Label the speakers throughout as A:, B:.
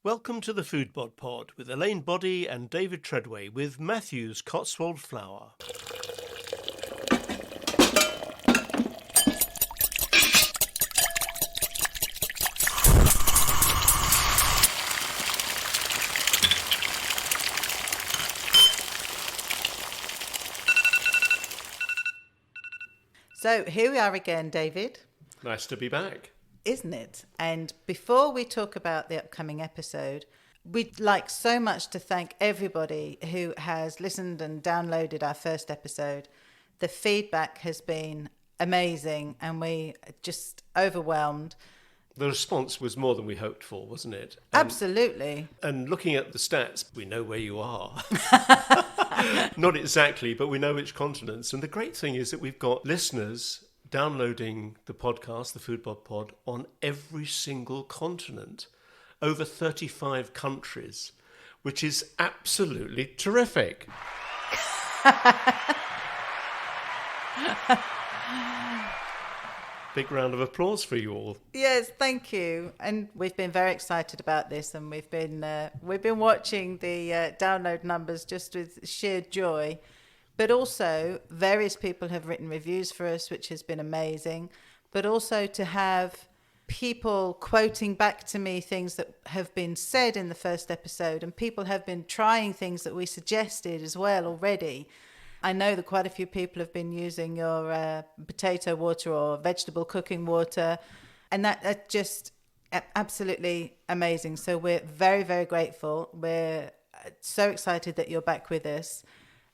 A: Welcome to the Foodbod Pod with Elaine, Boddy and David Treadway with Matthew's Cotswold Flour.
B: So here we are again, David.
A: Nice to be back.
B: Isn't it? And before we talk about the upcoming episode, we'd like so much to thank everybody who has listened and downloaded our first episode. The feedback has been amazing and we are just overwhelmed.
A: The response was more than we hoped for, wasn't it?
B: Absolutely.
A: And looking at the stats, we know where you are. Not exactly, but we know which continents. And the great thing is that we've got listeners downloading the podcast, the Foodbod Pod, on every single continent, over 35 countries, which is absolutely terrific. Big round of applause for you all.
B: Yes, thank you. And we've been very excited about this, and we've been watching the download numbers just with sheer joy. But also, various people have written reviews for us, which has been amazing. But also to have people quoting back to me things that have been said in the first episode, and people have been trying things that we suggested as well already. I know that quite a few people have been using your potato water or vegetable cooking water, and that's just absolutely amazing. So we're very, very grateful. We're so excited that you're back with us.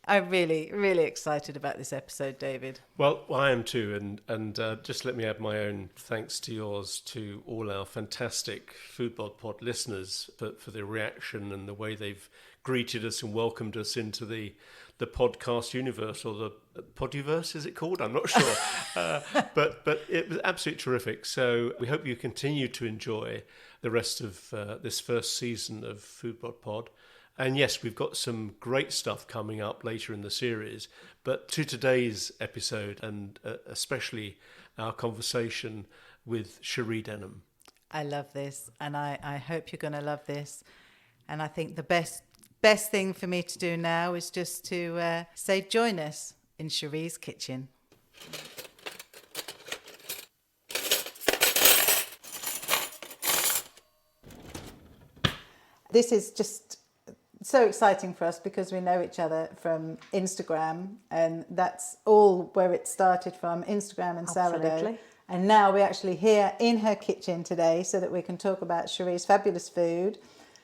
B: I'm really, really excited about this episode, David.
A: Well, I am too, and just let me add my own thanks to yours to all our fantastic Foodbod Pod listeners for their reaction and the way they've greeted us and welcomed us into the podcast universe, or the podiverse, is it called? I'm not sure. But it was absolutely terrific. So we hope you continue to enjoy the rest of this first season of Foodbod Pod. And yes, we've got some great stuff coming up later in the series. But to today's episode, and especially our conversation with Cherie Denham.
B: I love this, and I hope you're going to love this. And I think the best thing for me to do now is just to say join us in Cherie's kitchen. This is just so exciting for us because we know each other from Instagram, and that's all where it started from, Instagram and sourdough.
C: Absolutely.
B: And now we're actually here in her kitchen today so that we can talk about Cherie's fabulous food.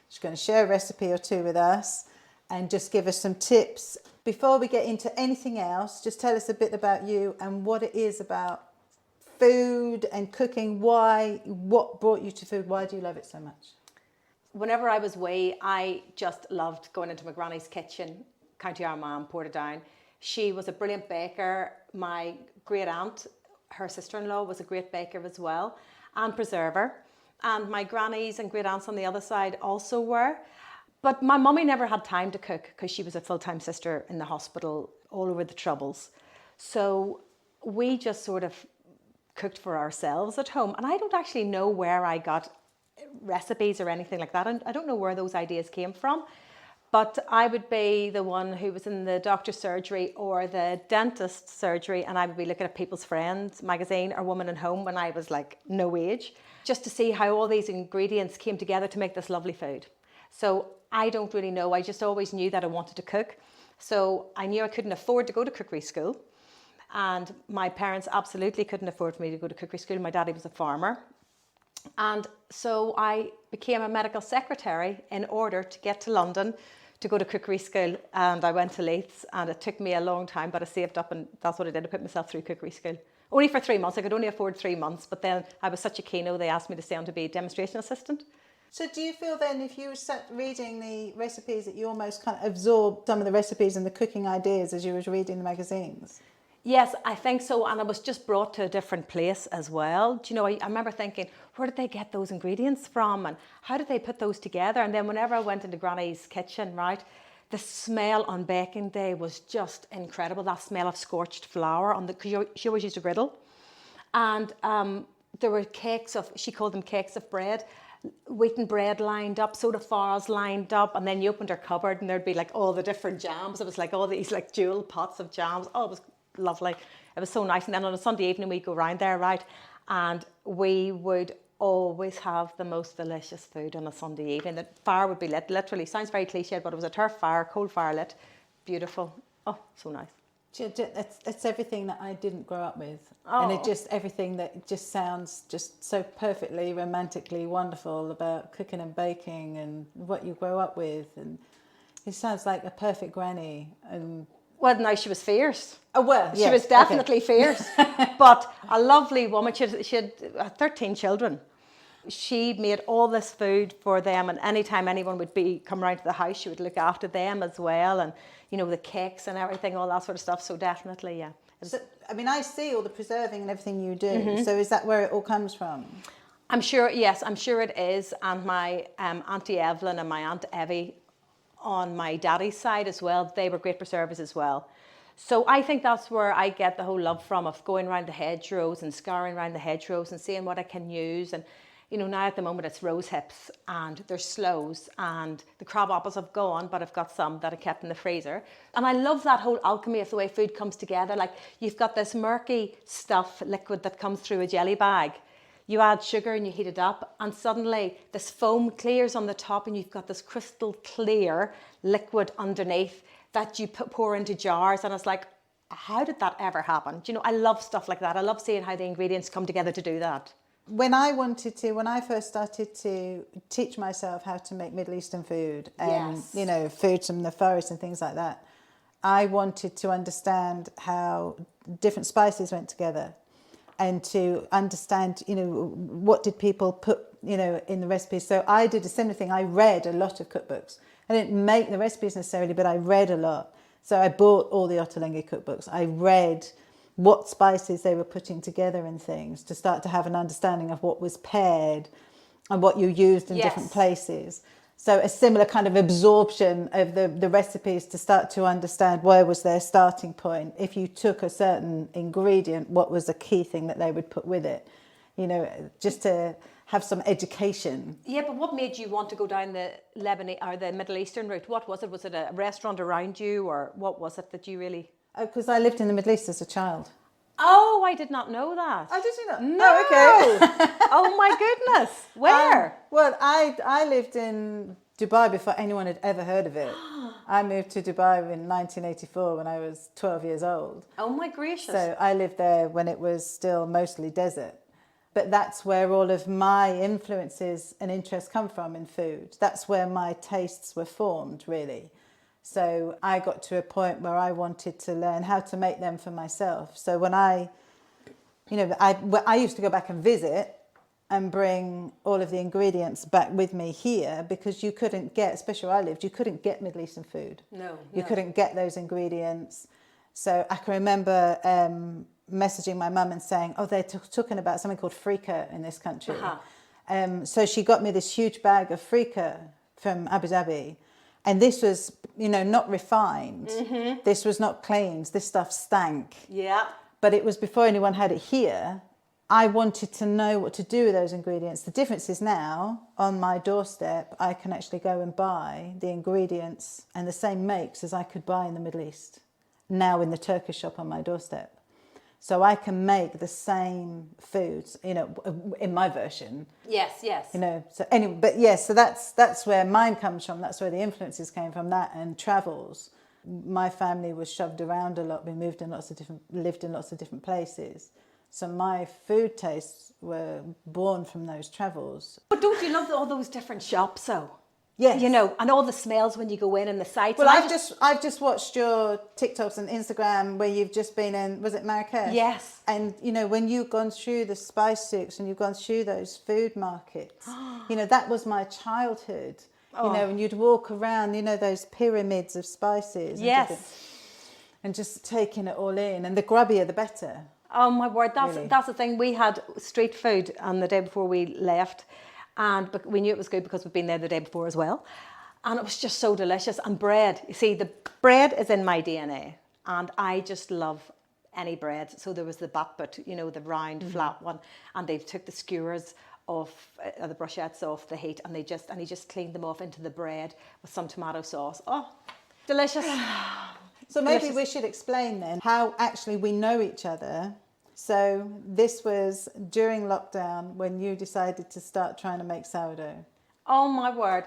B: She's going to share a recipe or two with us and just give us some tips. Before we get into anything else, just tell us a bit about you and what it is about food and cooking. What brought you to food? Why do you love it so much?
C: Whenever I was wee, I just loved going into my granny's kitchen, County Armagh, Portadown. She was a brilliant baker. My great aunt, her sister-in-law, was a great baker as well, and preserver. And my grannies and great aunts on the other side also were. But my mummy never had time to cook because she was a full-time sister in the hospital all over the Troubles. So we just sort of cooked for ourselves at home. And I don't actually know where I got recipes or anything like that. And I don't know where those ideas came from. But I would be the one who was in the doctor's surgery or the dentist's surgery, and I would be looking at People's Friends magazine or Woman and Home when I was like no age, just to see how all these ingredients came together to make this lovely food. So I don't really know. I just always knew that I wanted to cook. So I knew I couldn't afford to go to cookery school. And my parents absolutely couldn't afford for me to go to cookery school. My daddy was a farmer. And so I became a medical secretary in order to get to London to go to cookery school. And I went to Leeds, and it took me a long time, but I saved up, and that's what I did. I put myself through cookery school. Only for 3 months. I could only afford 3 months, but then I was such a keno, they asked me to stay on to be a demonstration assistant.
B: So do you feel then, if you sat reading the recipes, that you almost kind of absorbed some of the recipes and the cooking ideas as you were reading the magazines?
C: Yes, I think so. And I was just brought to a different place as well. Do you know, I remember thinking, where did they get those ingredients from? And how did they put those together? And then whenever I went into Granny's kitchen, right, the smell on baking day was just incredible. That smell of scorched flour, because she always used a griddle. And there were cakes of, she called them cakes of bread. wheaten bread lined up, soda farls lined up, and then you opened her cupboard and there'd be like all the different jams. It was like all these like jewel pots of jams. Oh, it was lovely. It was so nice. And then on a Sunday evening we'd go round there, right? And we would always have the most delicious food on a Sunday evening. The fire would be lit, literally, sounds very cliched, but it was a turf fire, coal fire lit, beautiful. Oh, so nice.
B: It's everything that I didn't grow up with. Oh. And everything that just sounds just so perfectly romantically wonderful about cooking and baking and what you grow up with. And it sounds like a perfect granny. And
C: well, no, she was fierce.
B: Oh, well, yes.
C: She was definitely fierce, but a lovely woman. She had 13 children. She made all this food for them, and anytime anyone would come round to the house, she would look after them as well, and you know, the cakes and everything, all that sort of stuff. So definitely, yeah.
B: So, I mean, I see all the preserving and everything you do. So is that where it all comes from?
C: I'm sure, yes, I'm sure it is. And my Auntie Evelyn and my Aunt Evie on my daddy's side as well, they were great preservers as well. So I think that's where I get the whole love from, of going around the hedgerows and scouring around the hedgerows and seeing what I can use. And you know, now at the moment it's rose hips and there's sloes and the crab apples have gone, but I've got some that I kept in the freezer. And I love that whole alchemy of the way food comes together. Like you've got this murky stuff, liquid that comes through a jelly bag. You add sugar and you heat it up and suddenly this foam clears on the top and you've got this crystal clear liquid underneath that you pour into jars. And it's like, how did that ever happen? Do you know, I love stuff like that. I love seeing how the ingredients come together to do that.
B: When I first started to teach myself how to make Middle Eastern food and,
C: yes,
B: you know, foods from the forest and things like that, I wanted to understand how different spices went together and to understand, you know, what did people put, you know, in the recipes. So I did a similar thing. I read a lot of cookbooks. I didn't make the recipes necessarily, but I read a lot. So I bought all the Ottolenghi cookbooks. I read what spices they were putting together and things to start to have an understanding of what was paired and what you used in different places. So a similar kind of absorption of the recipes to start to understand where was their starting point. If you took a certain ingredient, what was the key thing that they would put with it? You know, just to have some education.
C: Yeah, but what made you want to go down the Lebanese or the Middle Eastern route? What was it? Was it a restaurant around you, or what was it that you really...
B: Because I lived in the Middle East as a child.
C: Oh, I did not know that.
B: Oh, did you not?
C: No.
B: Oh, okay.
C: Oh my goodness. Where?
B: Well, I lived in Dubai before anyone had ever heard of it. I moved to Dubai in 1984 when I was 12 years old.
C: Oh my gracious.
B: So I lived there when it was still mostly desert. But that's where all of my influences and interests come from in food. That's where my tastes were formed, really. So I got to a point where I wanted to learn how to make them for myself. So when I used to go back and visit and bring all of the ingredients back with me here, because you couldn't get, especially where I lived, you couldn't get Middle Eastern food.
C: No.
B: You couldn't get those ingredients. So I can remember messaging my mum and saying, oh, they're talking about something called freekeh in this country. Uh-huh. So she got me this huge bag of freekeh from Abu Dhabi. And this was, you know, not refined. Mm-hmm. This was not cleaned. This stuff stank.
C: Yeah.
B: But it was before anyone had it here. I wanted to know what to do with those ingredients. The difference is now, on my doorstep, I can actually go and buy the ingredients and the same makes as I could buy in the Middle East, now in the Turkish shop on my doorstep. So I can make the same foods, you know, in my version.
C: Yes, yes.
B: You know, so anyway, but yes, so that's where mine comes from. That's where the influences came from, that and travels. My family was shoved around a lot. We lived in lots of different places. So my food tastes were born from those travels.
C: But don't you love all those different shops, though?
B: Yes.
C: You know, and all the smells when you go in and the sights.
B: Well, I've just watched your TikToks and Instagram where you've just been in, was it Marrakesh?
C: Yes.
B: And, you know, when you've gone through the spice souks and you've gone through those food markets, you know, that was my childhood. Oh. You know, and you'd walk around, you know, those pyramids of spices.
C: Yes.
B: And just taking it all in. And the grubbier, the better.
C: Oh, my word.
B: Really.
C: That's the thing. We had street food on the day before we left. But we knew it was good because we'd been there the day before as well. And it was just so delicious. And bread, you see, the bread is in my DNA. And I just love any bread. So there was the batbut, you know, the round, flat one. And they took the skewers the brochettes off the heat, and he just cleaned them off into the bread with some tomato sauce. Oh, delicious.
B: So maybe we should explain then how actually we know each other. So this was during lockdown when you decided to start trying to make sourdough.
C: Oh my word.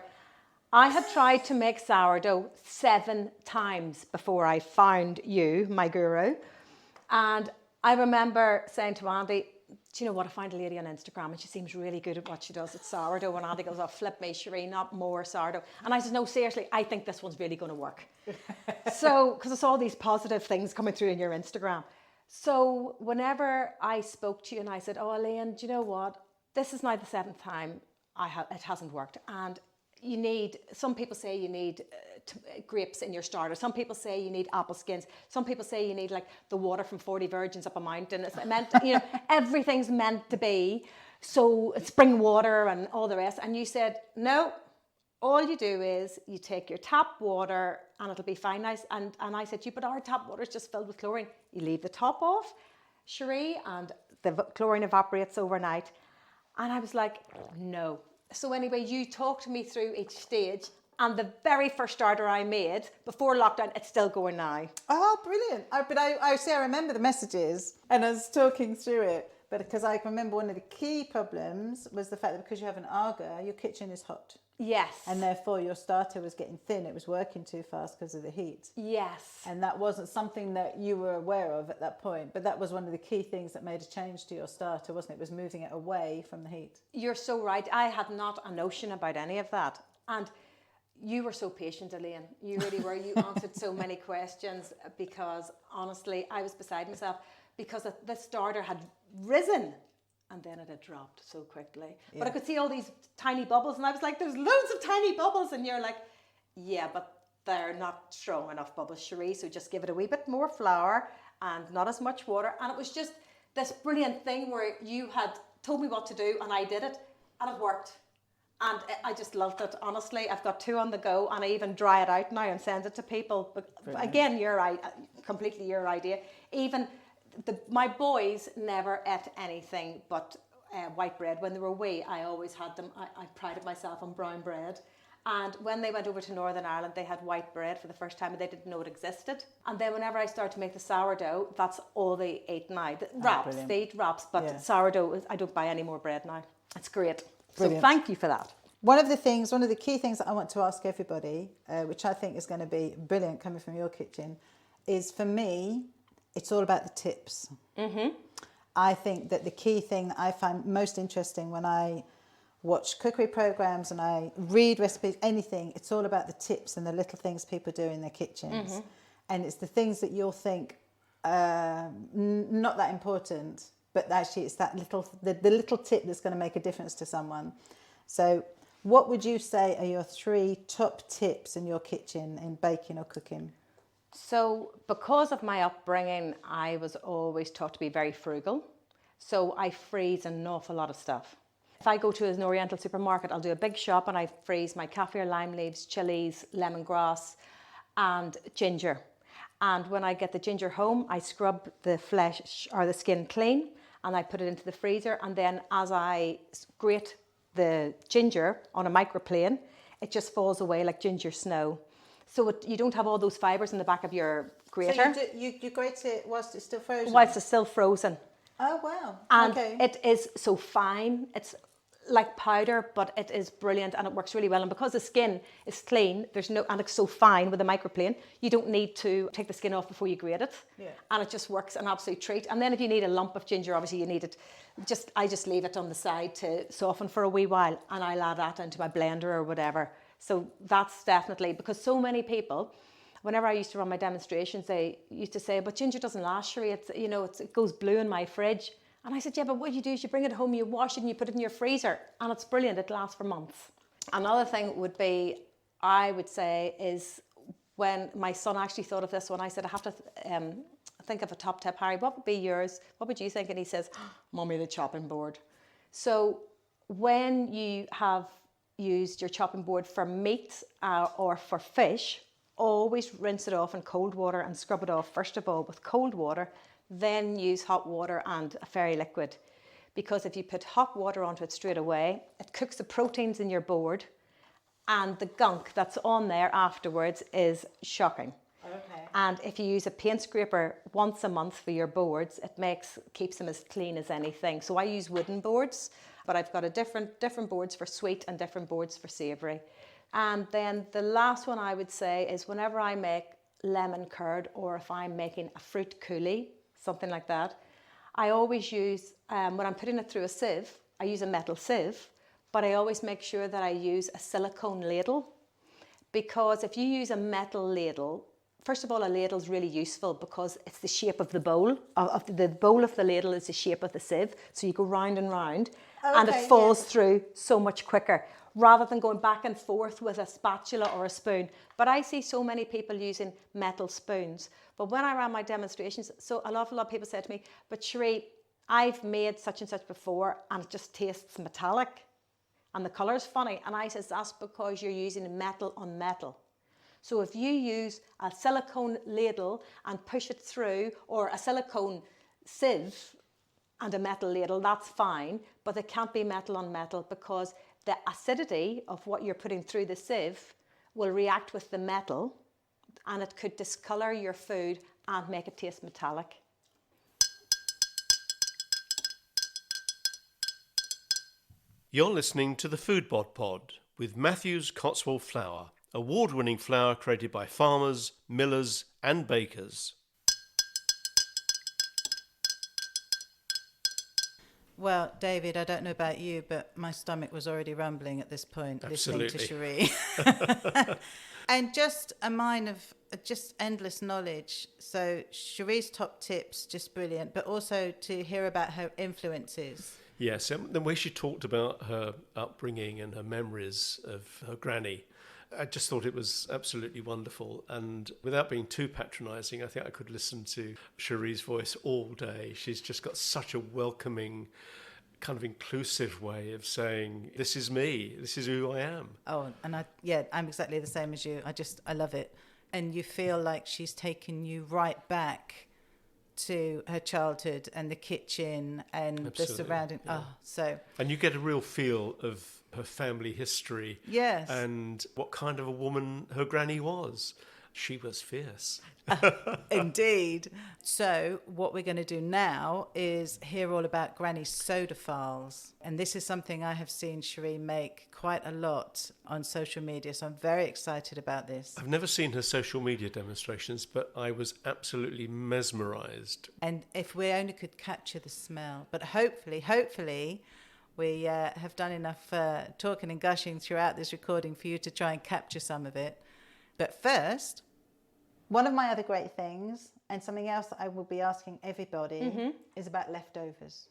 C: I had tried to make sourdough 7 times before I found you, my guru. And I remember saying to Andy, do you know what, I found a lady on Instagram and she seems really good at what she does at sourdough. And Andy goes, oh, flip me, Cherie, not more sourdough. And I said, no, seriously, I think this one's really going to work. So, because I saw these positive things coming through in your Instagram. So whenever I spoke to you and I said, oh, Elaine, do you know what? This is now the 7th time it hasn't worked. And some people say you need grapes in your starter. Some people say you need apple skins. Some people say you need like the water from 40 virgins up a mountain. It's meant, everything's meant to be. So spring water and all the rest. And you said, no, all you do is you take your tap water and it'll be fine. And I said to you, but our tap water is just filled with chlorine. You leave the top off, Cherie, and the chlorine evaporates overnight. And I was like, no. So anyway, you talked me through each stage, and the very first starter I made before lockdown, it's still going now.
B: Oh, brilliant. But I remember the messages and I was talking through it. But because I remember one of the key problems was the fact that because you have an Aga, your kitchen is hot.
C: Yes.
B: And therefore your starter was getting thin. It was working too fast because of the heat.
C: Yes.
B: And that wasn't something that you were aware of at that point. But that was one of the key things that made a change to your starter, wasn't it? It was moving it away from the heat.
C: You're so right. I had not a notion about any of that. And you were so patient, Elaine. You really were. You answered so many questions because honestly, I was beside myself because the starter had risen. And then it had dropped so quickly. Yeah. But I could see all these tiny bubbles and I was like, there's loads of tiny bubbles. And you're like, yeah, but they're not strong enough bubbles, Cherie. So just give it a wee bit more flour and not as much water. And it was just this brilliant thing where you had told me what to do and I did it and it worked. And I just loved it, honestly. I've got 2 on the go and I even dry it out now and send it to people. But again, completely your idea. Even my boys never ate anything but white bread. When they were wee, I always had them. I prided myself on brown bread. And when they went over to Northern Ireland, they had white bread for the first time and they didn't know it existed. And then whenever I started to make the sourdough, that's all they ate now. They eat wraps, but sourdough, I don't buy any more bread now. It's great. Brilliant. So thank you for that.
B: One of the key things that I want to ask everybody, which I think is going to be brilliant coming from your kitchen, is for me, it's all about the tips. Mm-hmm. I think that the key thing that I find most interesting when I watch cookery programs and I read recipes, anything, it's all about the tips and the little things people do in their kitchens. Mm-hmm. And it's the things that you'll think not that important, but actually it's that the little tip that's going to make a difference to someone. So what would you say are your 3 top tips in your kitchen in baking or cooking?
C: So because of my upbringing, I was always taught to be very frugal. So I freeze an awful lot of stuff. If I go to an Oriental supermarket, I'll do a big shop and I freeze my kaffir lime leaves, chilies, lemongrass and ginger. And when I get the ginger home, I scrub the flesh or the skin clean and I put it into the freezer. And then as I grate the ginger on a microplane, it just falls away like ginger snow. So you don't have all those fibres in the back of your grater.
B: So you grate it whilst it's still frozen?
C: Whilst it's still frozen.
B: Oh, wow.
C: And
B: okay.
C: It is so fine. It's like powder, but it is brilliant and it works really well. And because the skin is clean, and it's so fine with a microplane, you don't need to take the skin off before you grate it. Yeah. And it just works an absolute treat. And then if you need a lump of ginger, obviously you need it. I just leave it on the side to soften for a wee while and I'll add that into my blender or whatever. So that's definitely, because so many people, whenever I used to run my demonstrations, they used to say, but ginger doesn't last, Cherie. It goes blue in my fridge. And I said, yeah, but what you do is you bring it home, you wash it and you put it in your freezer and it's brilliant. It lasts for months. Another thing would be, I would say, is when my son actually thought of this one, I said, I have to think of a top tip. Harry, what would be yours? What would you think? And he says, Mummy, the chopping board. So when you have used your chopping board for meat or for fish, always rinse it off in cold water and scrub it off first of all with cold water, then use hot water and a fairy liquid, because if you put hot water onto it straight away, it cooks the proteins in your board, and the gunk that's on there afterwards is shocking.
B: Okay.
C: And if you use a paint scraper once a month for your boards, it keeps them as clean as anything. So I use wooden boards, but I've got a different boards for sweet and different boards for savoury. And then the last one I would say is whenever I make lemon curd, or if I'm making a fruit coulis, something like that, I always use, when I'm putting it through a sieve, I use a metal sieve, but I always make sure that I use a silicone ladle, because if you use a metal ladle, first of all, a ladle is really useful because it's the shape of the bowl. The bowl of the ladle is the shape of the sieve. So you go round and round, and it falls through so much quicker, rather than going back and forth with a spatula or a spoon. But I see so many people using metal spoons. But when I ran my demonstrations, so an awful lot of people said to me, but Cherie, I've made such and such before, and it just tastes metallic, and the colour's funny. And I says, that's because you're using metal on metal. So if you use a silicone ladle and push it through, or a silicone sieve and a metal ladle, that's fine, but it can't be metal on metal, because the acidity of what you're putting through the sieve will react with the metal, and it could discolour your food and make it taste metallic.
A: You're listening to the Foodbod Pod with Matthew's Cotswold Flour, award-winning flour created by farmers, millers and bakers.
B: Well, David, I don't know about you, but my stomach was already rumbling at this point,
A: Absolutely.
B: listening to Cherie. And just a mine of just endless knowledge. So Cherie's top tips, just brilliant, but also to hear about her influences.
A: Yes, the way she talked about her upbringing and her memories of her granny, I just thought it was absolutely wonderful. And without being too patronising, I think I could listen to Cherie's voice all day. She's just got such a welcoming, kind of inclusive way of saying, this is me, this is who I am.
B: Oh, and I'm exactly the same as you. I love it. And you feel like she's taken you right back to her childhood and the kitchen and
A: Absolutely,
B: the surrounding.
A: yeah. And you get a real feel of her family history.
B: Yes.
A: And what kind of a woman her granny was. She was fierce.
B: Indeed. So what we're going to do now is hear all about Granny Soda Farls. And this is something I have seen Cherie make quite a lot on social media. So I'm very excited about this.
A: I've never seen her social media demonstrations, but I was absolutely mesmerised.
B: And if we only could capture the smell. But hopefully we have done enough talking and gushing throughout this recording for you to try and capture some of it. But first, one of my other great things, and something else that I will be asking everybody, is about leftovers.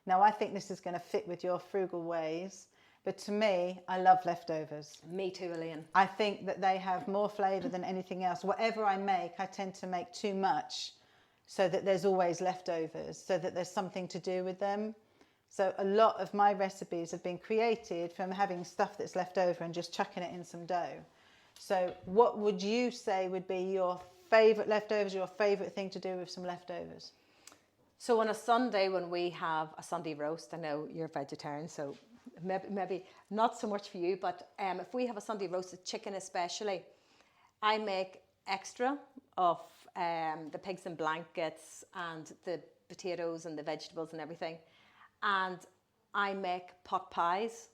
B: Now, I think this is going to fit with your frugal ways, but to me, I love leftovers.
C: Me too, Elaine.
B: I think that they have more flavour than anything else. Whatever I make, I tend to make too much so that there's always leftovers, so that there's something to do with them. So a lot of my recipes have been created from having stuff that's left over and just chucking it in some dough. So what would you say would be your favourite leftovers, your favourite thing to do with some leftovers?
C: So on a Sunday, when we have a Sunday roast, I know you're vegetarian, so maybe not so much for you, but if we have a Sunday roasted chicken especially, I make extra of the pigs in blankets and the potatoes and the vegetables and everything. And I make pot pies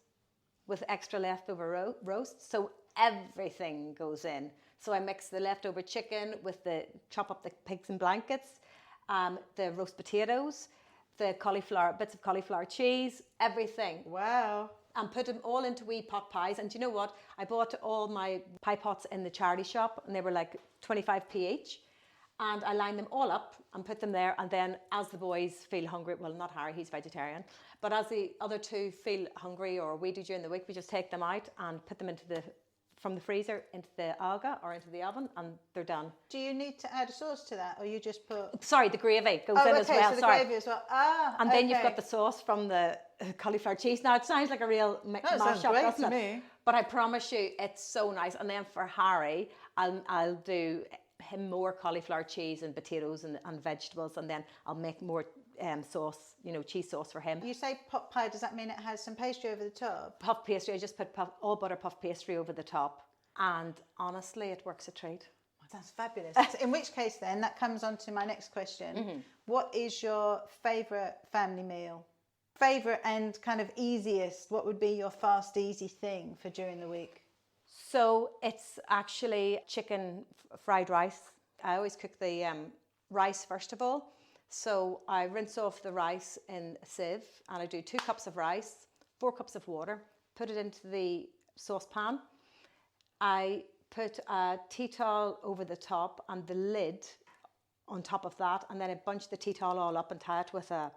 C: with extra leftover roast. So everything goes in. So I mix the leftover chicken with chop up the pigs in blankets, the roast potatoes, the cauliflower, bits of cauliflower cheese, everything.
B: Wow.
C: And put them all into wee pot pies. And do you know what? I bought all my pie pots in the charity shop, and they were like 25p each. And I line them all up and put them there. And then as the boys feel hungry, well, not Harry, he's vegetarian, but as the other two feel hungry, or we do during the week, we just take them out and put them from the freezer into the aga or into the oven, and they're done.
B: Do you need to add a sauce to that, or you just put...
C: Sorry, the gravy goes in as well.
B: So the gravy as well.
C: And then you've got the sauce from the cauliflower cheese. Now, it sounds like a real mashup, doesn't it?
B: Me.
C: But I promise you, it's so nice. And then for Harry, I'll do him more cauliflower cheese and potatoes and vegetables, and then I'll make more sauce, cheese sauce for him.
B: You say pot pie, does that mean it has some pastry over the top?
C: Puff pastry, I just put all butter puff pastry over the top. And honestly, it works a treat.
B: Sounds fabulous. In which case then, that comes on to my next question. What is your favourite family meal? Favourite and kind of easiest, what would be your fast, easy thing for during the week?
C: So it's actually chicken fried rice. I always cook the rice first of all. So I rinse off the rice in a sieve and I do 2 cups of rice, 4 cups of water, put it into the saucepan. I put a tea towel over the top and the lid on top of that, and then I bunch the tea towel all up and tie it with a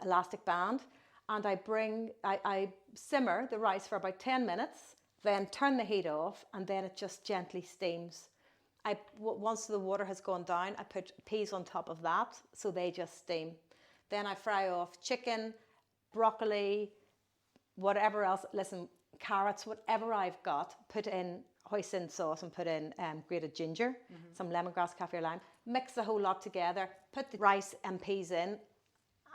C: elastic band. And I simmer the rice for about 10 minutes, then turn the heat off, and then it just gently steams. Once the water has gone down, I put peas on top of that, so they just steam. Then I fry off chicken, broccoli, whatever else. Listen, carrots, whatever I've got, put in hoisin sauce and put in grated ginger, some lemongrass, kaffir lime, mix the whole lot together, put the rice and peas in,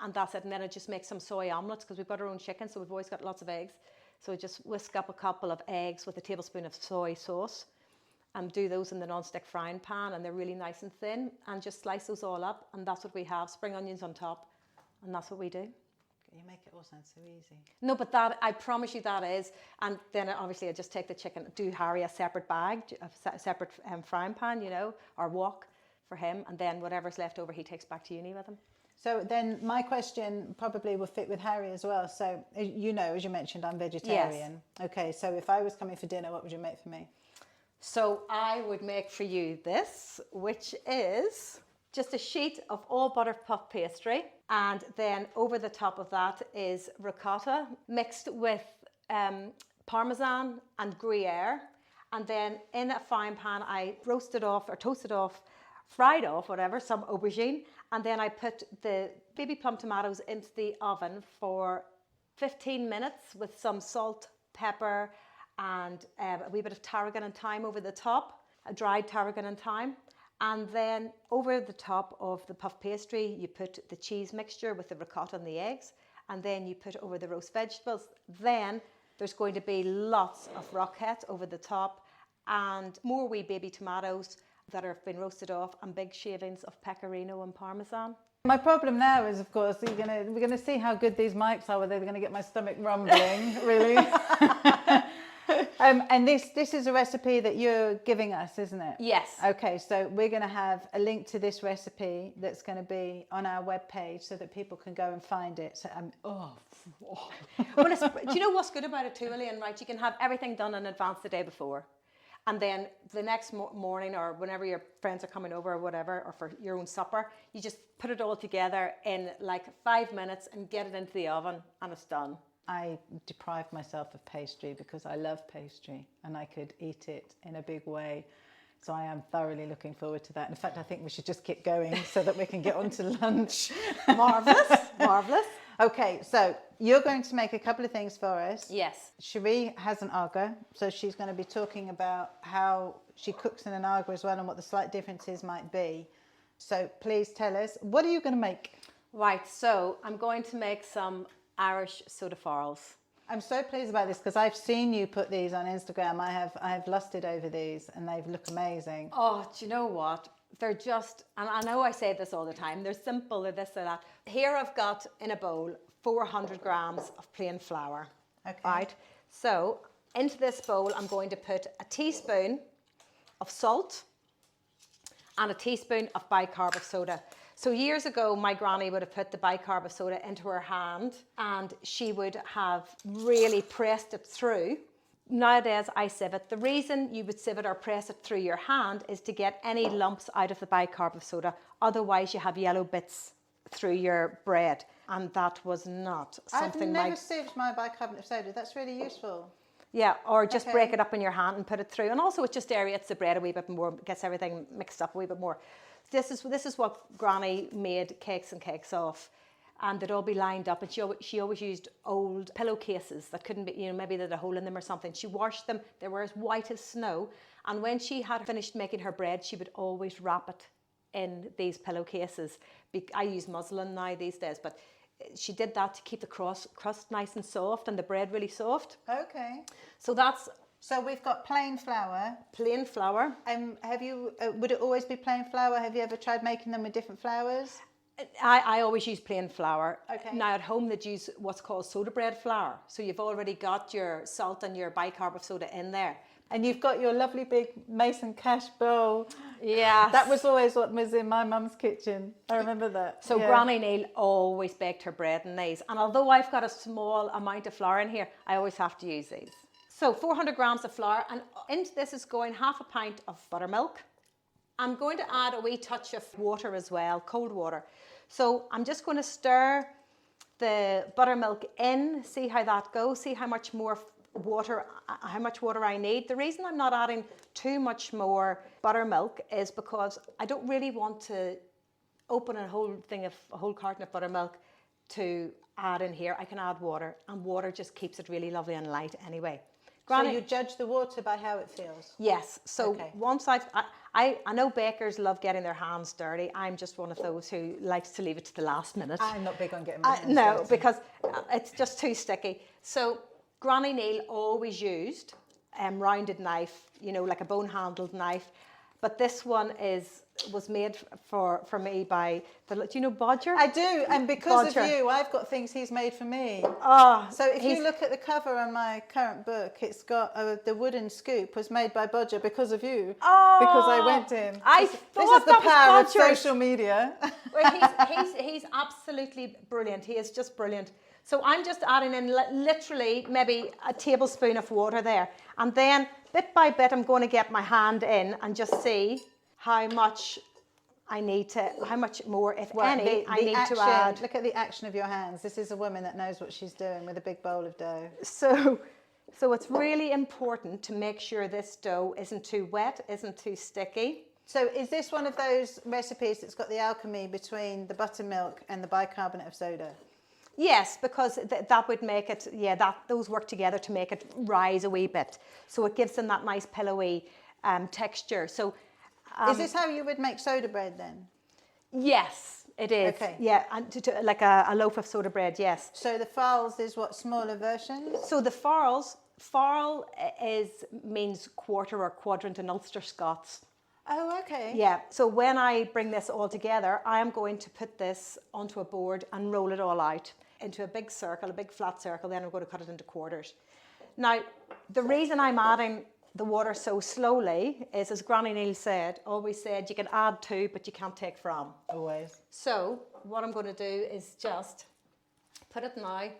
C: and that's it. And then I just make some soy omelets because we've got our own chicken, so we've always got lots of eggs. So I just whisk up a couple of eggs with a tablespoon of soy sauce and do those in the non-stick frying pan, and they're really nice and thin, and just slice those all up, and that's what we have, spring onions on top, and that's what we do.
B: You make it all sound so easy.
C: No, but that, I promise you that is. And then obviously I just take the chicken, do Harry a separate bag, a separate frying pan, or wok for him. And then whatever's left over, he takes back to uni with him.
B: So then my question probably will fit with Harry as well. So, as you mentioned, I'm vegetarian. Yes. Okay, so if I was coming for dinner, what would you make for me?
C: So I would make for you this, which is just a sheet of all butter puff pastry, and then over the top of that is ricotta mixed with parmesan and Gruyere, and then in a frying pan I roasted off or toasted off, fried off, whatever, some aubergine, and then I put the baby plum tomatoes into the oven for 15 minutes with some salt, pepper, and a wee bit of tarragon and thyme over the top, a dried tarragon and thyme. And then over the top of the puff pastry, you put the cheese mixture with the ricotta and the eggs, and then you put over the roast vegetables. Then there's going to be lots of roquette over the top and more wee baby tomatoes that have been roasted off, and big shavings of pecorino and parmesan.
B: My problem now is, of course, we're gonna see how good these mics are, whether they're gonna get my stomach rumbling, really. And this is a recipe that you're giving us, isn't it?
C: Yes.
B: Okay, so we're going to have a link to this recipe that's going to be on our webpage so that people can go and find it. So
C: Well, do you know what's good about it too, Elaine? Right, you can have everything done in advance the day before, and then the next morning or whenever your friends are coming over or whatever, or for your own supper, you just put it all together in like 5 minutes and get it into the oven, and it's done.
B: I deprived myself of pastry because I love pastry and I could eat it in a big way. So I am thoroughly looking forward to that. In fact, I think we should just keep going so that we can get on to lunch.
C: Marvellous, marvellous.
B: Okay, so you're going to make a couple of things for us.
C: Yes.
B: Cherie has an aga, so she's going to be talking about how she cooks in an aga as well and what the slight differences might be. So please tell us, what are you going to make?
C: Right, so I'm going to make some Irish Soda Farls.
B: I'm so pleased about this because I've seen you put these on Instagram. I have lusted over these and they look amazing.
C: Oh, do you know what? They're just, and I know I say this all the time, they're simple, they're this or that. Here I've got in a bowl 400 grams of plain flour.
B: Okay.
C: Right? So into this bowl I'm going to put a teaspoon of salt and a teaspoon of bicarb of soda. So years ago, my granny would have put the bicarb of soda into her hand and she would have really pressed it through. Nowadays, I sieve it. The reason you would sieve it or press it through your hand is to get any lumps out of the bicarb of soda. Otherwise, you have yellow bits through your bread. And that was not something
B: I've never sieved my bicarbonate of soda. That's really useful.
C: Yeah, or just break it up in your hand and put it through. And also it just aerates the bread a wee bit more, gets everything mixed up a wee bit more. This is what Granny made cakes and cakes of, and they'd all be lined up, and she always used old pillowcases that couldn't be, maybe they had a hole in them or something. She washed them, they were as white as snow, and when she had finished making her bread, she would always wrap it in these pillowcases. I use muslin now these days, but she did that to keep the crust nice and soft and the bread really soft.
B: Okay.
C: So that's
B: So we've got plain flour.
C: plain flour.
B: Have you? Would it always be plain flour? Have you ever tried making them with different flours?
C: I always use plain flour.
B: Okay.
C: Now at home they'd use what's called soda bread flour. So you've already got your salt and your bicarb of soda in there.
B: And you've got your lovely big mason cash bowl.
C: Yeah.
B: That was always what was in my mum's kitchen. I remember that.
C: So
B: Yeah.
C: Granny Neil always baked her bread in these. And although I've got a small amount of flour in here, I always have to use these. So 400 grams of flour, and into this is going half a pint of buttermilk. I'm going to add a wee touch of water as well, cold water. So I'm just going to stir the buttermilk in, see how that goes, see how much water I need. The reason I'm not adding too much more buttermilk is because I don't really want to open a whole carton of buttermilk to add in here. I can add water, and water just keeps it really lovely and light anyway.
B: So you judge the water by how it feels?
C: Yes. So
B: Okay.
C: once I know bakers love getting their hands dirty. I'm just one of those who likes to leave it to the last minute.
B: I'm not big on getting my hands
C: No,
B: dirty.
C: because it's just too sticky. So Granny Neil always used rounded knife, like a bone-handled knife. But this one was made for me by do you know Bodger?
B: I do, and because
C: Bodger.
B: of you, I've got things he's made for me.
C: Oh,
B: So if you look at the cover on my current book, it's got the wooden scoop was made by Bodger because of you.
C: Oh,
B: Because I went in.
C: I
B: This
C: thought
B: is the
C: that was
B: power of
C: Bodger's.
B: social media.
C: Well, he's absolutely brilliant. He is just brilliant. So I'm just adding in literally maybe a tablespoon of water there. And then bit by bit, I'm going to get my hand in and just see how much more, if any, I need to add.
B: Look at the action of your hands. This is a woman that knows what she's doing with a big bowl of dough.
C: So it's really important to make sure this dough isn't too wet, isn't too sticky.
B: So is this one of those recipes that's got the alchemy between the buttermilk and the bicarbonate of soda?
C: Yes, because that would make it, those work together to make it rise a wee bit. So it gives them that nice pillowy texture. So
B: is this how you would make soda bread then?
C: yes, it is.
B: Okay.
C: Yeah, and like a loaf of soda bread, yes.
B: So the farls is what, smaller versions?
C: So the farl means quarter or quadrant in Ulster Scots.
B: Oh, okay.
C: Yeah, so when I bring this all together, I am going to put this onto a board and roll it all out into a big circle, a big flat circle, then I'm going to cut it into quarters. Now, the reason I'm adding the water so slowly is, as Granny Neil always said, you can add to, but you can't take from.
B: Always.
C: So what I'm going to do is just put it now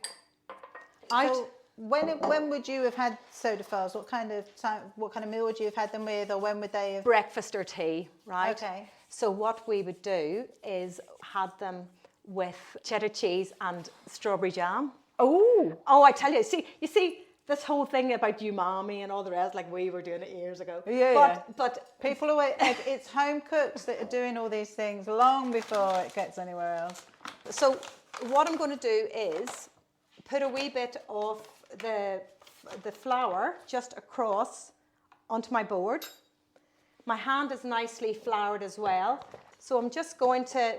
C: out.
B: So when would you have had soda farls? What kind of meal would you have had them with, or when would they have?
C: Breakfast or tea, right?
B: Okay.
C: So what we would do is had them with cheddar cheese and strawberry jam.
B: Oh.
C: Oh, I tell you see this whole thing about umami and all the rest, like we were doing it years ago.
B: Yeah.
C: But
B: People always, it's home cooks that are doing all these things long before it gets anywhere else.
C: so what I'm going to do is put a wee bit of the flour just across onto my board. My hand is nicely floured as well. So I'm just going to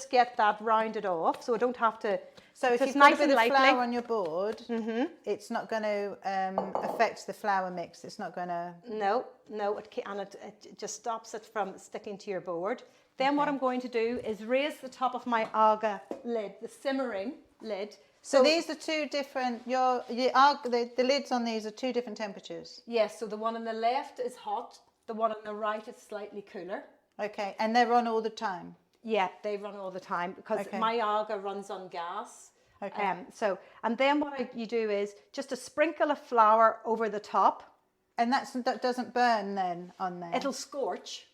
C: get that rounded off so I don't have to.
B: So if you've got a bit of flour on your board, it's not going to affect the flour mix. It's not going to.
C: No, it just stops it from sticking to your board. Then what I'm going to do is raise the top of my aga lid, the simmering lid.
B: So these are two different. The lids on these are two different temperatures.
C: Yes, so the one on the left is hot, the one on the right is slightly cooler.
B: Okay, and they're on all the time.
C: Yeah, they run all the time because
B: Okay.
C: my aga runs on gas.
B: Okay.
C: And then what you do is just a sprinkle of flour over the top.
B: And that doesn't burn then on there.
C: It'll scorch.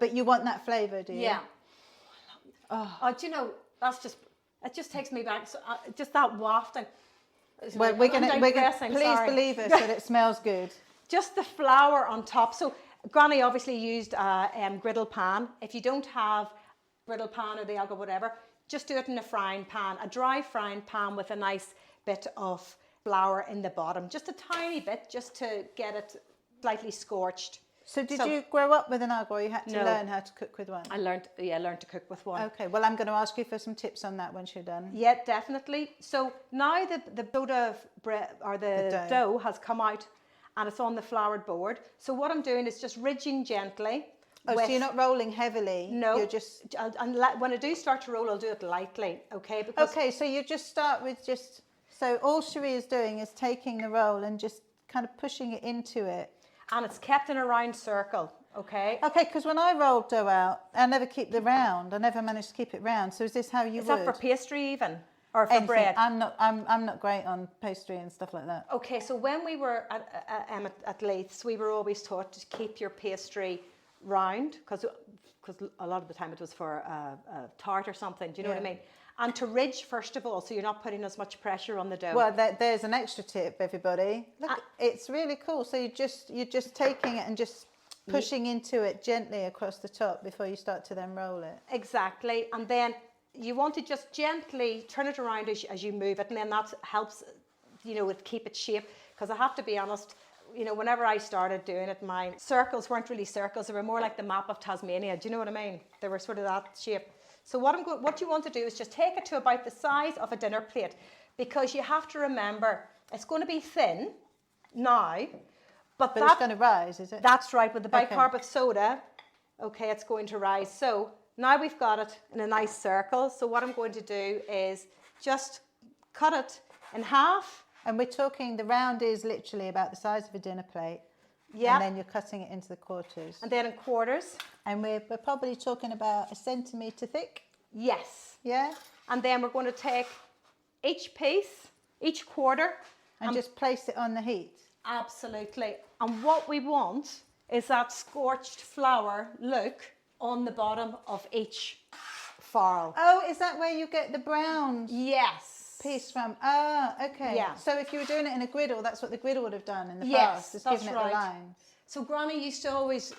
B: But you want that flavour, do you?
C: Yeah. Oh, do you know, it just takes me back. So just that wafting.
B: Well, we're gonna please believe us that it smells good.
C: Just the flour on top. So Granny obviously used a griddle pan. If you don't have griddle pan or the aga whatever, just do it in a frying pan, a dry frying pan with a nice bit of flour in the bottom, just a tiny bit, just to get it slightly scorched.
B: So did you grow up with an AG, or you had to
C: No.
B: learn how to cook with one?
C: I learned to cook with one.
B: Okay, well, I'm going to ask you for some tips on that once you're done.
C: Yeah, definitely. So now the soda bread or the dough has come out and it's on the floured board. So what I'm doing is just ridging gently.
B: Oh, so you're not rolling heavily?
C: No.
B: You're just...
C: When I do start to roll, I'll do it lightly, okay?
B: Okay, so you just start with just... So all Cherie is doing is taking the roll and just kind of pushing it into it.
C: And it's kept in a round circle, okay?
B: Okay, because when I roll dough out, I never keep the round. I never manage to keep it round. So is this how you
C: Is
B: would?
C: that for pastry even? Or for
B: Anything.
C: bread?
B: I'm not great on pastry and stuff like that.
C: Okay, so when we were at Leith's, we were always taught to keep your pastry round, because a lot of the time it was for a tart or something, do you know what I mean? And to ridge first of all, so you're not putting as much pressure on the dough.
B: Well, there's an extra tip, everybody. Look, it's really cool. So you're just taking it and just pushing into it gently across the top before you start to then roll it.
C: Exactly, and then you want to just gently turn it around as you move it, and then that helps, with keep its shape. Because I have to be honest, whenever I started doing it, my circles weren't really circles; they were more like the map of Tasmania. Do you know what I mean? They were sort of that shape. So what you want to do is just take it to about the size of a dinner plate, because you have to remember it's going to be thin now, but
B: it's going to rise, is it?
C: That's right, with the bicarb soda, okay, it's going to rise. So now we've got it in a nice circle. So what I'm going to do is just cut it in half.
B: And we're talking, the round is literally about the size of a dinner plate.
C: Yeah.
B: And then you're cutting it into the quarters.
C: And then in quarters.
B: And we're probably talking about 1 centimetre thick.
C: Yes.
B: Yeah.
C: And then we're going to take each piece, each quarter.
B: And just place it on the heat.
C: Absolutely. And what we want is that scorched flour look on the bottom of each farl.
B: Oh, is that where you get the brown
C: Yes.
B: piece from? Ah, okay.
C: Yeah.
B: So if you were doing it in a griddle, that's what the griddle would have done in the
C: Yes,
B: past. It's
C: that's
B: given
C: right.
B: it the lines.
C: So Granny used to always,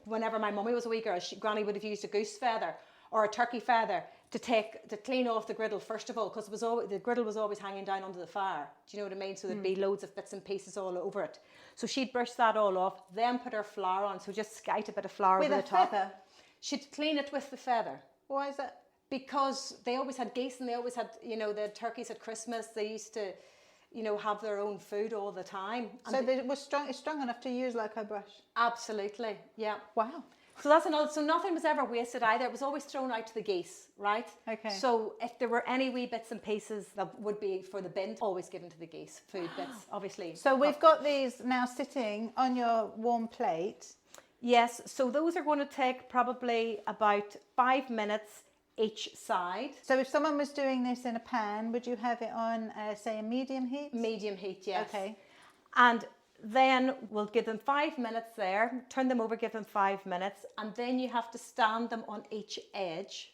C: whenever my mummy was a wee girl, Granny would have used a goose feather or a turkey feather to clean off the griddle first of all, because the griddle was always hanging down under the fire. Do you know what I mean? So there'd be loads of bits and pieces all over it. So she'd brush that all off, then put her flour on. So just skite a bit of flour over the top.
B: With a feather?
C: She'd clean it with the feather.
B: Why is that?
C: Because they always had geese, and they always had, the turkeys at Christmas. They used to, have their own food all the time. And
B: So it's strong enough to use like a brush?
C: Absolutely, yeah.
B: Wow.
C: So that's another. So nothing was ever wasted either. It was always thrown out to the geese, right?
B: Okay.
C: So if there were any wee bits and pieces that would be for the bin, always given to the geese. Food bits, obviously.
B: So we've got these now sitting on your warm plate.
C: Yes. So those are going to take probably about 5 minutes each side.
B: So if someone was doing this in a pan, would you have it on, say, a medium heat?
C: Medium heat, yes.
B: Okay.
C: And then we'll give them 5 minutes there, turn them over, give them 5 minutes, and then you have to stand them on each edge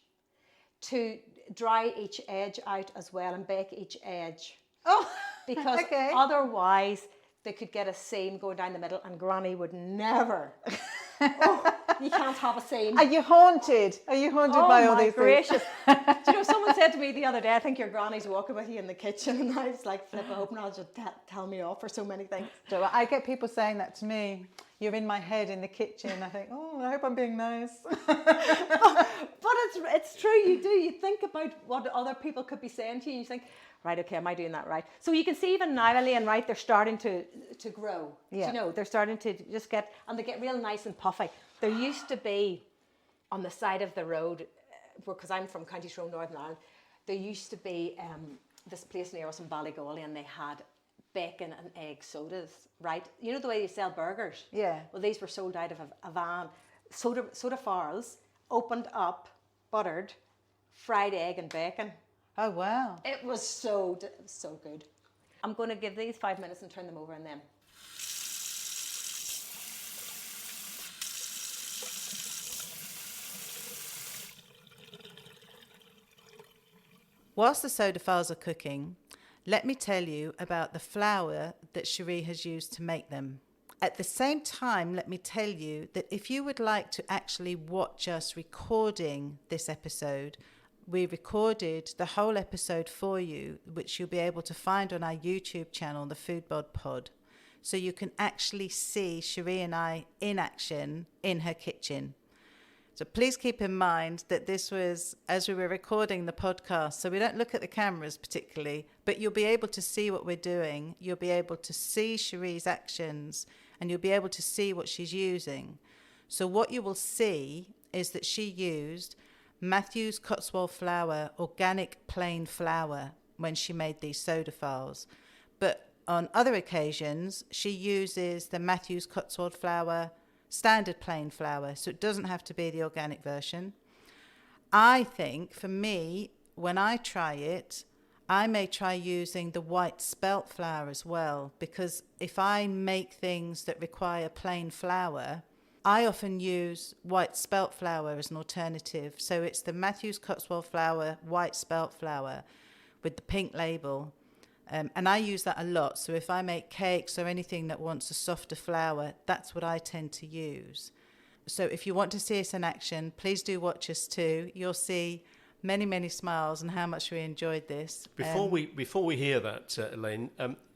C: to dry each edge out as well and bake each edge.
B: Oh,
C: Because
B: okay.
C: otherwise they could get a seam going down the middle, and Granny would never. Oh, you can't have a seam.
B: Are you haunted? Are you haunted by all these
C: gracious.
B: things?
C: Do you know, someone said to me the other day, I think your granny's walking with you in the kitchen, and I was like, flip, I hope not, just tell me off for so many things.
B: So I get people saying that to me. You're in my head in the kitchen. I think, I hope I'm being nice.
C: But it's true, you do. You think about what other people could be saying to you, and you think, right, okay, am I doing that right? So you can see even now, Elaine, right, they're starting to grow.
B: Yeah.
C: You know, they're starting to just get, and they get real nice and puffy. There used to be on the side of the road, because I'm from County Tyrone, Northern Ireland, there used to be this place near us in Ballygawley, and they had bacon and egg sodas, right? You know the way they sell burgers?
B: Yeah.
C: Well, these were sold out of a van. Soda Farls, opened up, buttered, fried egg and bacon.
B: Oh, wow.
C: It was so good. I'm going to give these 5 minutes and turn them over, and then.
B: Whilst the soda farls are cooking, let me tell you about the flour that Cherie has used to make them. At the same time, let me tell you that if you would like to actually watch us recording this episode, we recorded the whole episode for you, which you'll be able to find on our YouTube channel, the Foodbod Pod. so you can actually see Cherie and I in action in her kitchen. So please keep in mind that this was as we were recording the podcast, so we don't look at the cameras particularly, but you'll be able to see what we're doing. You'll be able to see Cherie's actions, and you'll be able to see what she's using. So what you will see is that she used Matthew's Cotswold flour, organic plain flour, when she made these soda farls. But on other occasions, she uses the Matthew's Cotswold flour, standard plain flour, so it doesn't have to be the organic version. I think, for me, when I try it, I may try using the white spelt flour as well, because if I make things that require plain flour, I often use white spelt flour as an alternative. So it's the Matthew's Cotswold flour, white spelt flour with the pink label. And I use that a lot. So if I make cakes or anything that wants a softer flour, that's what I tend to use. So if you want to see us in action, please do watch us too. You'll see many, many smiles and how much we enjoyed this.
A: Before we hear that, Elaine,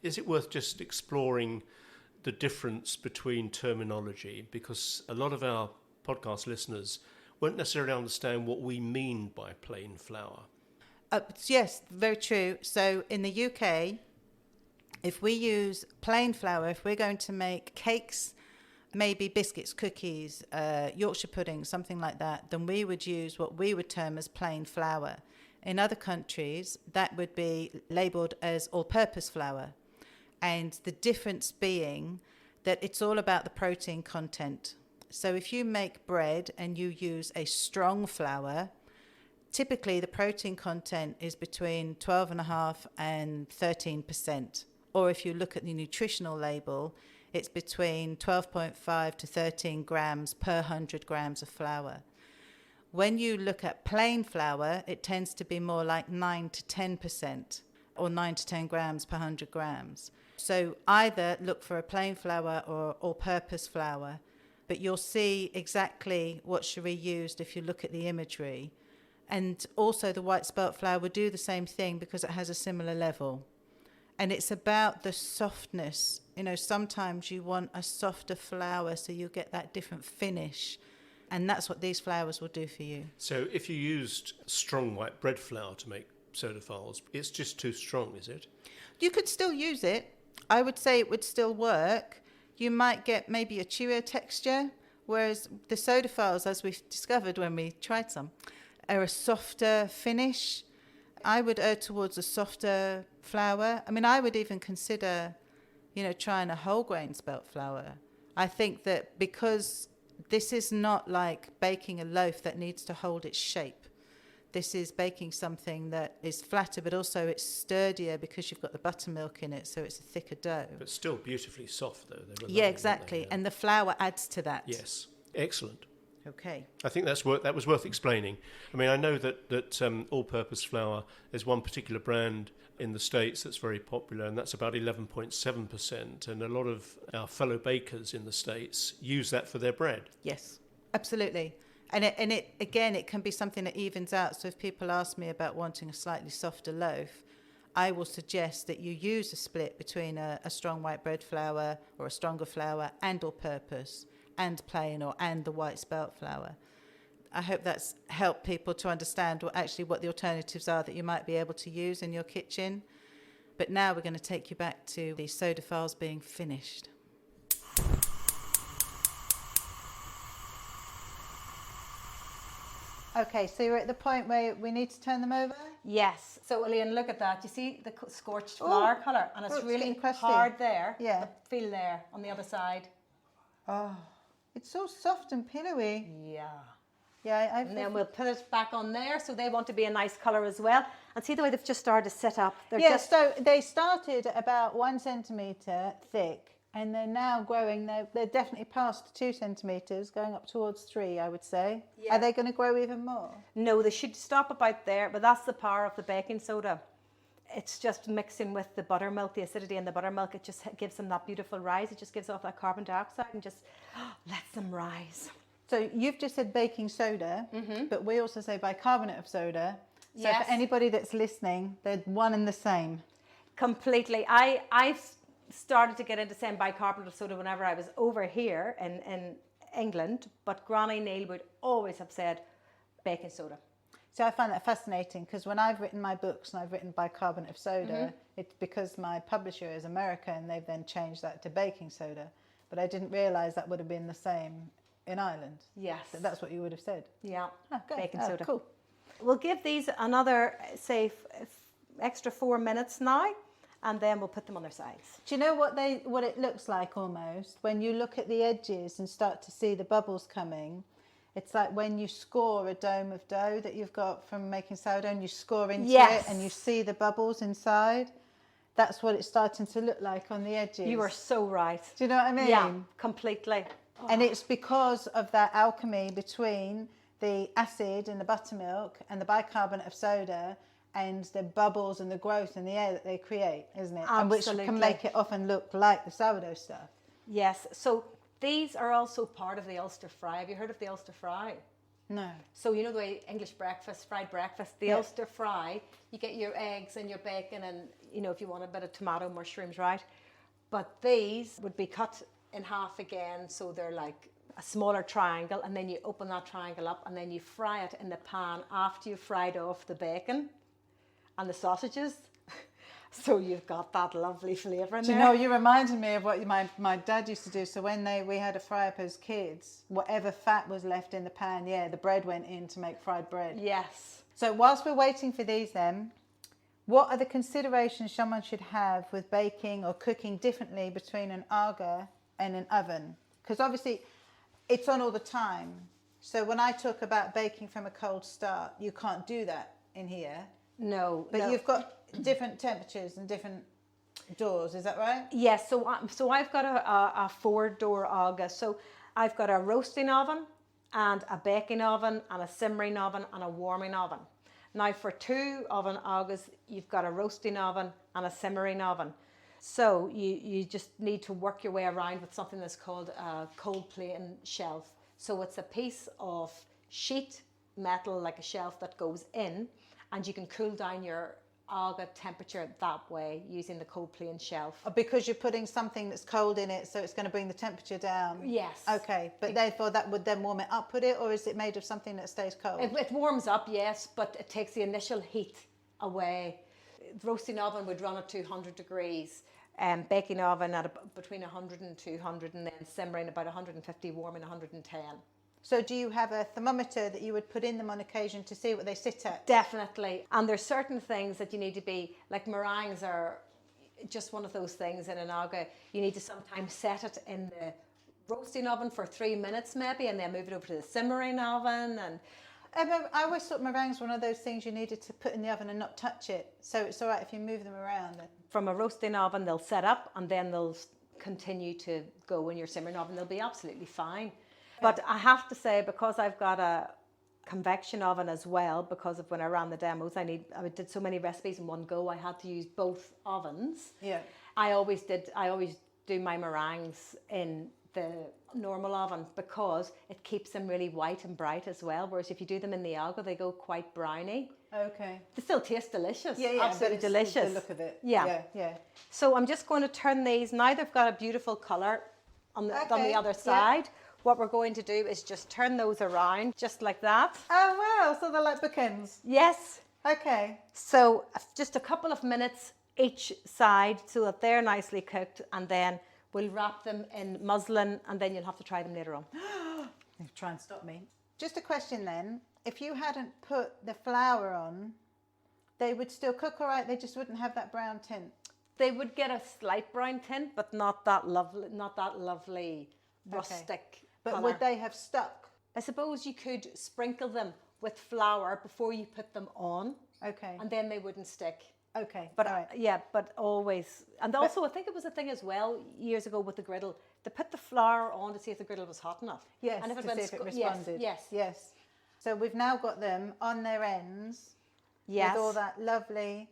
A: is it worth just exploring the difference between terminology? Because a lot of our podcast listeners won't necessarily understand what we mean by plain flour.
B: Yes, very true. So in the UK, if we use plain flour, if we're going to make cakes, maybe biscuits, cookies, Yorkshire pudding, something like that, then we would use what we would term as plain flour. In other countries, that would be labelled as all-purpose flour. And the difference being that it's all about the protein content. So if you make bread and you use a strong flour, typically the protein content is between 12.5% and 13%. Or if you look at the nutritional label, it's between 12.5 to 13 grams per 100 grams of flour. When you look at plain flour, it tends to be more like 9 to 10%, or 9 to 10 grams per 100 grams. So either look for a plain flour or all-purpose flour, but you'll see exactly what Cherie used if you look at the imagery. And also the white spelt flour would do the same thing because it has a similar level. And it's about the softness. You know, sometimes you want a softer flour so you get that different finish. And that's what these flours will do for you.
A: So if you used strong white bread flour to make soda farls, it's just too strong, is it?
B: You could still use it. I would say it would still work. You might get maybe a chewier texture, whereas the soda farls, as we've discovered when we tried some, are a softer finish. I would err towards a softer flour. I mean, I would even consider, trying a whole grain spelt flour. I think that because this is not like baking a loaf that needs to hold its shape. This is baking something that is flatter, but also it's sturdier because you've got the buttermilk in it, so it's a thicker dough.
A: But still beautifully soft, though.
B: Yeah, exactly. Yeah. And the flour adds to that.
A: Yes. Excellent.
B: Okay.
A: I think that was worth explaining. I mean, I know that all-purpose flour is one particular brand in the States that's very popular, and that's about 11.7%. And a lot of our fellow bakers in the States use that for their bread.
B: Yes, absolutely. And it again, it can be something that evens out. So if people ask me about wanting a slightly softer loaf, I will suggest that you use a split between a strong white bread flour or a stronger flour and all-purpose, and plain and the white spelt flour. I hope that's helped people to understand what the alternatives are that you might be able to use in your kitchen. But now we're going to take you back to the soda farls being finished. Okay, so you're at the point where we need to turn them over?
C: Yes. So, Elaine, look at that. You see the scorched flour colour? And it's really hard there.
B: Yeah.
C: Feel there on the other side.
B: Oh, it's so soft and pillowy.
C: Yeah.
B: Yeah,
C: and then we'll put it back on there, so they want to be a nice colour as well. And see the way they've just started to set up.
B: So they started about 1 centimetre thick, and they're now growing. They're definitely past 2 centimetres, going up towards 3, I would say. Yeah. Are they going to grow even more?
C: No, they should stop about there, but that's the power of the baking soda. It's just mixing with the buttermilk, the acidity in the buttermilk. It just gives them that beautiful rise. It just gives off that carbon dioxide and just lets them rise.
B: So you've just said baking soda, but we also say bicarbonate of soda. So
C: yes.
B: For anybody that's listening, they're one and the same.
C: Completely. I've started to get into saying bicarbonate of soda whenever I was over here in England, but Granny Neil would always have said baking soda.
B: So I find that fascinating because when I've written my books and I've written bicarbonate of soda, it's because my publisher is American, they've then changed that to baking soda. But I didn't realise that would have been the same in Ireland.
C: Yes.
B: That's what you would have said.
C: Yeah,
B: Okay.
C: baking
B: Oh,
C: soda.
B: cool.
C: We'll give these another, say, extra 4 minutes now, and then we'll put them on their sides.
B: Do you know what it looks like almost? When you look at the edges and start to see the bubbles coming, it's like when you score a dome of dough that you've got from making sourdough and you score into it and you see the bubbles inside. That's what it's starting to look like on the edges.
C: You are so right.
B: Do you know what I mean?
C: Yeah, completely.
B: And it's because of that alchemy between the acid in the buttermilk and the bicarbonate of soda and the bubbles and the growth in the air that they create, isn't it? And which can make it often look like the sourdough stuff.
C: Yes. So these are also part of the Ulster fry. Have you heard of the Ulster fry?
B: No.
C: So you know the way English breakfast, fried breakfast, the Ulster fry, you get your eggs and your bacon and, you know, if you want a bit of tomato, mushrooms, right? But these would be cut in half again, so they're like a smaller triangle, and then you open that triangle up and then you fry it in the pan after you've fried off the bacon and the sausages. So you've got that lovely flavour in there.
B: Do you know, you reminded me of what my dad used to do. So when we had a fry up as kids, whatever fat was left in the pan, the bread went in to make fried bread.
C: Yes.
B: So whilst we're waiting for these then, what are the considerations someone should have with baking or cooking differently between an aga and an oven? Because obviously it's on all the time. So when I talk about baking from a cold start, you can't do that in here.
C: No.
B: But you've got different temperatures and different doors, is that right?
C: Yes, so I've got a 4-door aga. So I've got a roasting oven and a baking oven and a simmering oven and a warming oven. Now for 2 oven agas, you've got a roasting oven and a simmering oven. So you just need to work your way around with something that's called a cold plane shelf. So it's a piece of sheet metal, like a shelf that goes in, and you can cool down your aga temperature that way using the cold plane shelf.
B: Because you're putting something that's cold in it, so it's going to bring the temperature down.
C: Yes.
B: Okay, but therefore that would then warm it up, would it? Or is it made of something that stays cold?
C: It warms up, yes, but it takes the initial heat away. The roasting oven would run at 200 degrees, baking oven at between 100 and 200, and then simmering about 150, warming 110.
B: So do you have a thermometer that you would put in them on occasion to see what they sit at?
C: Definitely. And there's certain things that you need to be, like meringues are just one of those things in an aga. You need to sometimes set it in the roasting oven for 3 minutes maybe, and then move it over to the simmering oven. And
B: I always thought meringues were one of those things you needed to put in the oven and not touch it. So it's all right if you move them around.
C: From a roasting oven, they'll set up and then they'll continue to go in your simmering oven. They'll be absolutely fine. But I have to say, because I've got a convection oven as well, because of when I ran the demos, I did so many recipes in one go, I had to use both ovens.
B: Yeah.
C: I always do my meringues in the normal oven because it keeps them really white and bright as well. Whereas if you do them in the aga, they go quite browny.
B: Okay.
C: They still taste delicious.
B: Yeah,
C: absolutely delicious.
B: The look of it.
C: Yeah. So I'm just going to turn these. Now they've got a beautiful colour on the other side. What we're going to do is just turn those around, just like that.
B: Oh, wow. So they're like bookends.
C: Yes.
B: Okay.
C: So just a couple of minutes each side so that they're nicely cooked, and then we'll wrap them in muslin, and then you'll have to try them later on.
B: They'll try and stop me. Just a question then. If you hadn't put the flour on, they would still cook all right? They just wouldn't have that brown tint?
C: They would get a slight brown tint, but not that lovely rustic
B: But
C: colour.
B: would they have stuck?
C: I suppose you could sprinkle them with flour before you put them on.
B: Okay.
C: And then they wouldn't stick.
B: Okay.
C: But
B: all right.
C: but always. And also I think it was a thing as well years ago with the griddle. They put the flour on to see if the griddle was hot enough.
B: Yes,
C: and if
B: to see if it responded.
C: Yes.
B: So we've now got them on their ends.
C: Yes.
B: With all that lovely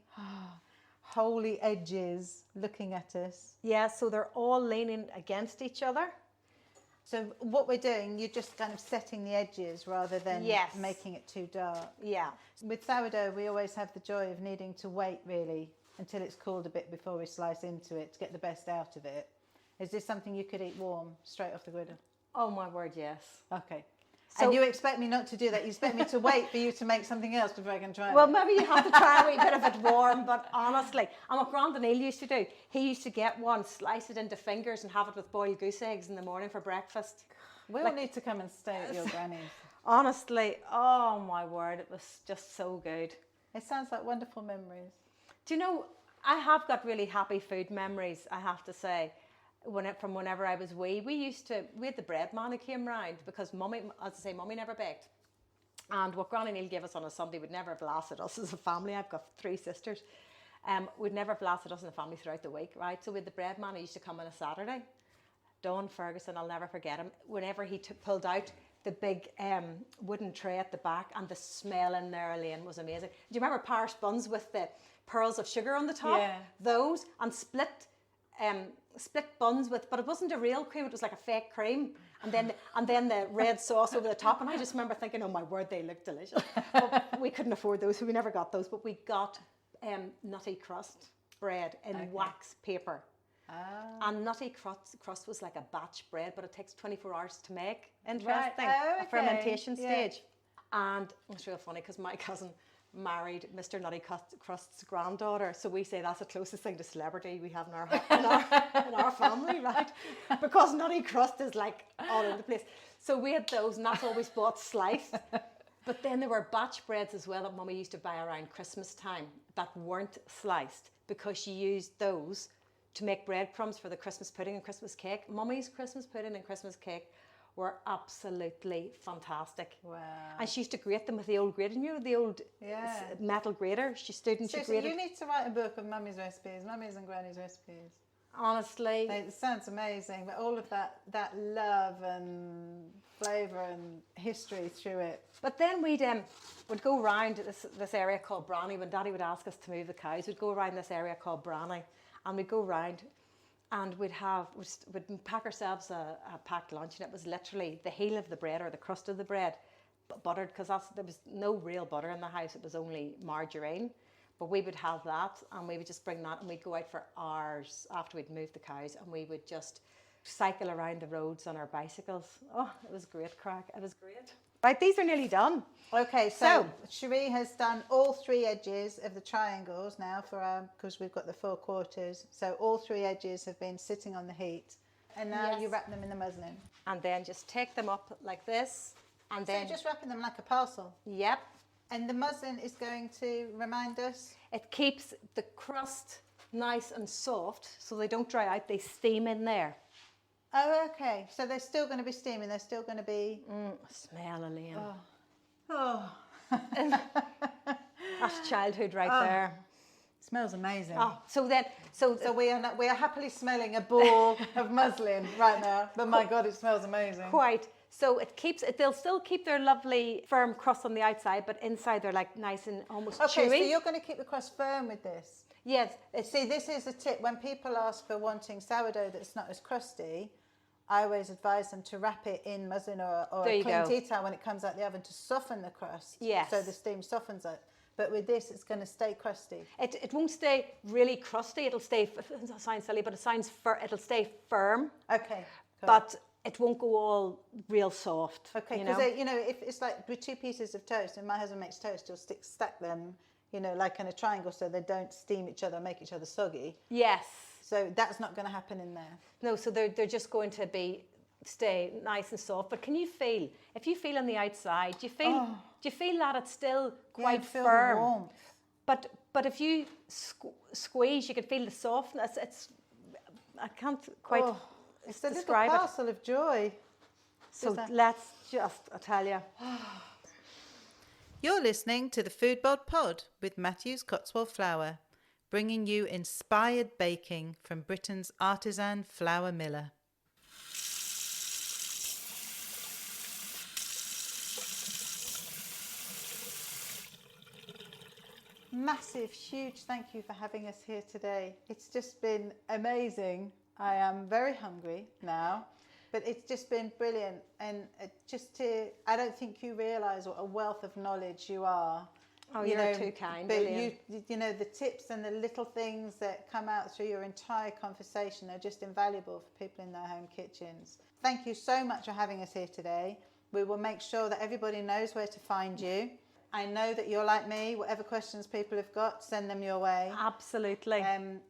B: holy edges looking at us.
C: Yeah, so they're all leaning against each other.
B: So what we're doing, you're just kind of setting the edges rather than making it too dark.
C: Yeah.
B: With sourdough, we always have the joy of needing to wait really until it's cooled a bit before we slice into it to get the best out of it. Is this something you could eat warm, straight off the griddle?
C: Oh my word, yes.
B: Okay.
C: So,
B: and you expect me not to do that? You expect me to wait for you to make something else before I can try it?
C: well, maybe you have to try a wee bit of it warm, but honestly, and what Grant and Neil used to do, he used to get one, slice it into fingers and have it with boiled goose eggs in the morning for breakfast.
B: We'll need to come and stay at your granny's.
C: Honestly, oh my word, it was just so good.
B: It sounds like wonderful memories.
C: Do you know, I have got really happy food memories, I have to say. From whenever I was wee, we had the bread man who came round because Mummy, as I say, Mummy never baked. And what Granny Neil gave us on a Sunday would never have lasted us as a family. I've got 3 sisters. Would never have lasted us in the family throughout the week, right? So with the bread man, he used to come on a Saturday. Don Ferguson, I'll never forget him. Whenever he pulled out the big wooden tray at the back, and the smell in there, Elaine, was amazing. Do you remember Parish buns with the pearls of sugar on the top?
B: Yeah.
C: Those, and split buns with, but it wasn't a real cream, it was like a fake cream, and then the red sauce over the top, and I just remember thinking, oh my word, they look delicious. But we couldn't afford those, so we never got those, but we got nutty crust bread in wax paper. And nutty crust was like a batch bread, but it takes 24 hours to make. Interesting.
B: Right.
C: A fermentation stage. And it's real funny because my cousin married Mr. Nutty Crust's granddaughter, so we say that's the closest thing to celebrity we have in our family, right? Because Nutty Crust is like all over the place. So we had those, and that's always bought sliced. But then there were batch breads as well that Mummy used to buy around Christmas time that weren't sliced, because she used those to make breadcrumbs for the Christmas pudding and Christmas cake. Mummy's Christmas pudding and Christmas cake were absolutely fantastic.
B: Wow.
C: And she used to grate them with the old grater, the old metal grater. She stood and she grated.
B: You need to write a book of Mummy's recipes, Mummy's and Granny's recipes.
C: Honestly.
B: It sounds amazing, but all of that love and flavour and history through it.
C: But then we'd go around this area called Branny. When Daddy would ask us to move the cows, we'd go around this area called Branny, and we'd go around and we'd pack ourselves a packed lunch, and it was literally the heel of the bread or the crust of the bread, buttered, because there was no real butter in the house, it was only margarine. But we would have that, and we would just bring that, and we'd go out for hours after we'd moved the cows, and we would just cycle around the roads on our bicycles. Oh, it was great crack. It was great. Right, these are nearly done.
B: Okay, so Cherie has done all 3 edges of the triangles now because we've got the 4 quarters. So all 3 edges have been sitting on the heat, and now you wrap them in the muslin.
C: And then just take them up like this, and then
B: just wrapping them like a parcel.
C: Yep.
B: And the muslin is going to remind us?
C: It keeps the crust nice and soft so they don't dry out, they steam in there.
B: Oh, okay. So they're still going to be steaming, they're still going to be...
C: Smell, Elaine.
B: Oh.
C: That's childhood right there.
B: Smells amazing.
C: Oh, so
B: we are happily smelling a ball of muslin right now, but my God, it smells amazing.
C: Quite. So they'll still keep their lovely firm crust on the outside, but inside they're like nice and almost chewy.
B: Okay, so you're going to keep the crust firm with this?
C: Yes.
B: See, this is a tip. When people ask for wanting sourdough that's not as crusty, I always advise them to wrap it in muslin or a clean tea towel when it comes out the oven to soften the crust.
C: Yes.
B: So the steam softens it. But with this, it's going to stay crusty.
C: It won't stay really crusty. It'll stay, it sounds silly, but it'll stay firm.
B: Okay. Cool.
C: But it won't go all real soft.
B: Okay, because if it's like with 2 pieces of toast, and my husband makes toast, he'll stack them, like in a triangle, so they don't steam each other, make each other soggy.
C: Yes.
B: So that's not going to happen in there.
C: No, so they're just going to stay nice and soft. But can you feel, if you feel on the outside, do you feel that it's still quite firm?
B: Warmth.
C: But if you squeeze, you can feel the softness. I can't quite
B: it's a little
C: describe it.
B: parcel of joy.
C: So let's just, I tell you.
B: You're listening to the Foodbod Pod with Matthew's Cotswold Flour, bringing you inspired baking from Britain's artisan flour miller. Massive, huge thank you for having us here today. It's just been amazing. I am very hungry now, but it's just been brilliant. And I don't think you realise what a wealth of knowledge you are.
C: Oh, you're too kind,
B: But
C: Elaine.
B: you know, the tips and the little things that come out through your entire conversation are just invaluable for people in their home kitchens. Thank you so much for having us here today. We will make sure that everybody knows where to find you. I know that you're like me. Whatever questions people have got, send them your way.
C: Absolutely.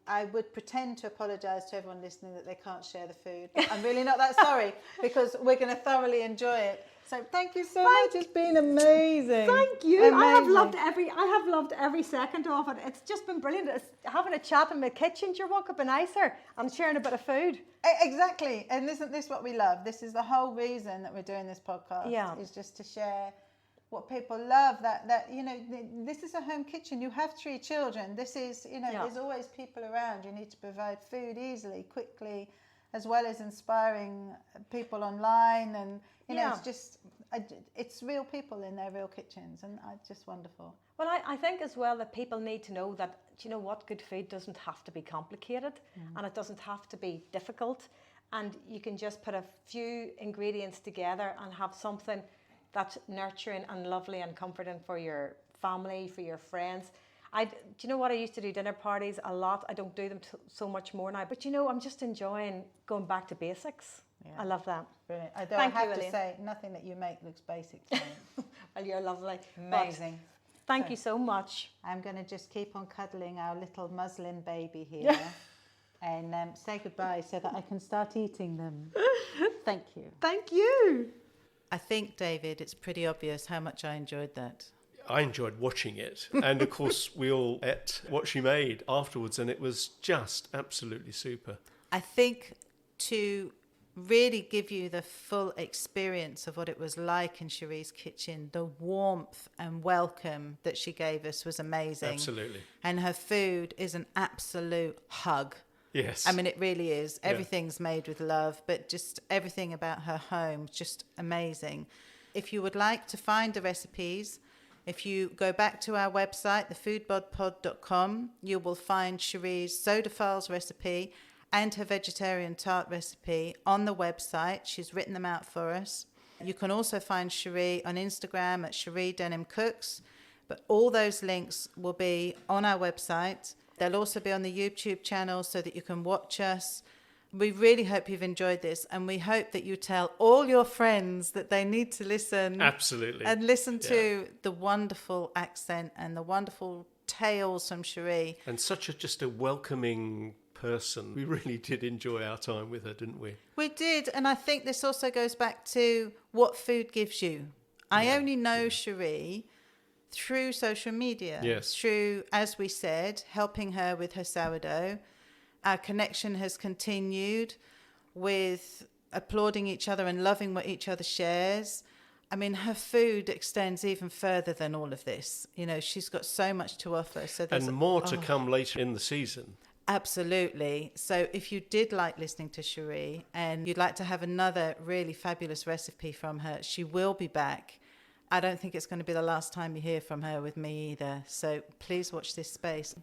B: I would pretend to apologise to everyone listening that they can't share the food. I'm really not that sorry, because we're going to thoroughly enjoy it. So thank you so much. It's been amazing.
C: Thank you.
B: Amazing.
C: I have loved every second of it. It's just been brilliant. It's having a chat in the kitchen. What could be nicer? And sharing a bit of food.
B: Exactly. And isn't this what we love? This is the whole reason that we're doing this podcast.
C: Yeah.
B: Is just to share what people love. That you know, this is a home kitchen. You have 3 children. This is, you know, there's always people around. You need to provide food easily, quickly, as well as inspiring people online. And you know, it's just it's real people in their real kitchens, and it's just wonderful.
C: Well, I think as well that people need to know that, you know what, good food doesn't have to be complicated, and it doesn't have to be difficult, and you can just put a few ingredients together and have something that's nurturing and lovely and comforting for your family, for your friends. Do you know what, I used to do dinner parties a lot. I don't do them so much more now, but you know, I'm just enjoying going back to basics. Yeah. I love that.
B: Brilliant. Although I have to say, nothing that you make looks basic to me.
C: Well, you're lovely.
B: Amazing.
C: Thank you so much.
B: I'm going to just keep on cuddling our little muslin baby here and say goodbye so that I can start eating them. Thank you.
C: Thank you.
B: I think, David, it's pretty obvious how much I enjoyed that.
A: I enjoyed watching it. And of course, we all ate what she made afterwards, and it was just absolutely super.
B: I think to really give you the full experience of what it was like in Cherie's kitchen, the warmth and welcome that she gave us was amazing.
A: Absolutely.
B: And her food is an absolute hug.
A: Yes.
B: I mean, it really is. Everything's made with love, but just everything about her home, just amazing. If you would like to find the recipes, if you go back to our website, thefoodbodpod.com, you will find Cherie's Soda Farls recipe and her vegetarian tart recipe on the website. She's written them out for us. You can also find Cherie on Instagram at Cherie Denham Cooks, but all those links will be on our website. They'll also be on the YouTube channel so that you can watch us. We really hope you've enjoyed this, and we hope that you tell all your friends that they need to listen.
A: Absolutely.
B: And listen to the wonderful accent and the wonderful tales from Cherie.
A: And just a welcoming person. We really did enjoy our time with her, didn't we?
B: We did, and I think this also goes back to what food gives you. I only know Cherie through social media.
A: Yes.
B: Through, as we said, helping her with her sourdough. Our connection has continued with applauding each other and loving what each other shares. I mean, her food extends even further than all of this. You know, she's got so much to offer. So there's
A: and more to come later in the season.
B: Absolutely. So if you did like listening to Cherie and you'd like to have another really fabulous recipe from her, she will be back. I don't think it's going to be the last time you hear from her with me either. So please watch this space.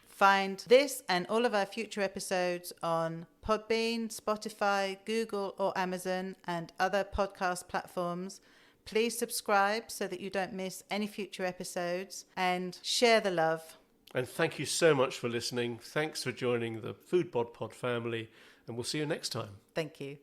B: Find this and all of our future episodes on Podbean, Spotify, Google or Amazon and other podcast platforms. Please subscribe so that you don't miss any future episodes, and share the love.
A: And thank you so much for listening. Thanks for joining the Foodbod Pod family, and we'll see you next time.
B: Thank you.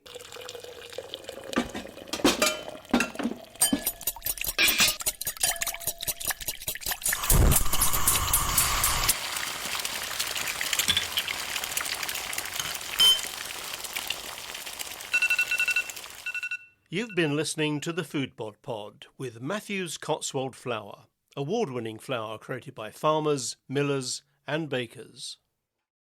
A: You've been listening to the Foodbod Pod with Matthew's Cotswold Flour, award-winning flour created by farmers, millers and bakers.